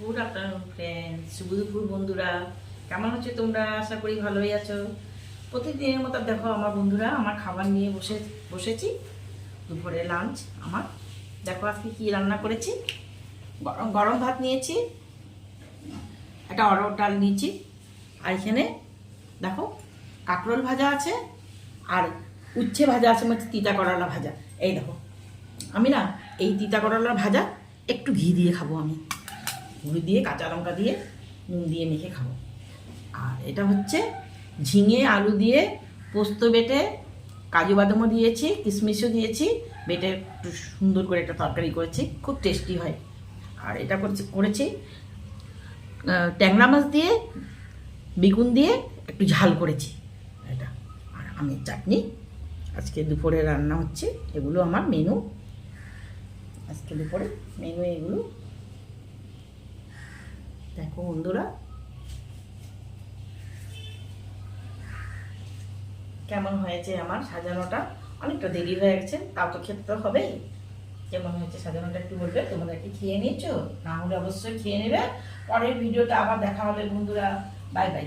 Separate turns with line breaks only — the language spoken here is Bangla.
গুড আফটারনুন ফ্রেন্ডস, শুভ দুপুর বন্ধুরা। কেমন হচ্ছে তোমরা? আশা করি ভালোই আছো। প্রতিদিনের মতো দেখো আমার বন্ধুরা, আমার খাবার নিয়ে বসেছি। দুপুরে লাঞ্চ আমার। দেখো আজকে কি রান্না করেছি। গরম গরম ভাত নিয়েছি, একটা অরহর ডাল নিয়েছি, আর এখানে দেখো কাঁকরোল ভাজা আছে, আর উচ্ছে ভাজা আছে, মানে তিতা করলা ভাজা। এই দেখো, আমি না এই তিতা করলার ভাজা একটু ঘি দিয়ে খাবো, আমি ঘি দিয়ে কাঁচা লঙ্কা দিয়ে নুন দিয়ে মেখে খাবো। আর এটা হচ্ছে ঝিঙে আলু দিয়ে পোস্ত বেটে, কাজু বাদামও দিয়েছি, কিশমিশও দিয়েছি, বেটে একটু সুন্দর করে একটা তরকারি করেছি, খুব টেস্টি হয়। আর এটা করেছি ট্যাংরা মাছ দিয়ে বেগুন দিয়ে একটু ঝাল করেছি এটা। আর আমের চাটনি। আজকে দুপুরে রান্না হচ্ছে এগুলো, আমার মেনু আজকে দুপুরে মেনু এগুলো। দেখো বন্ধুরা কেমন হয়েছে আমার সাজানোটা। অনেকটা দেরি হয়ে গেছে, তাও তো খেতে তো হবেই। কেমন হয়েছে সাজানোটা একটু বলবে। তোমরা কি খেয়ে নিয়েছো? না হলে অবশ্যই খেয়ে নেবে। পরের ভিডিওটা আবার দেখা হবে বন্ধুরা। Bye bye.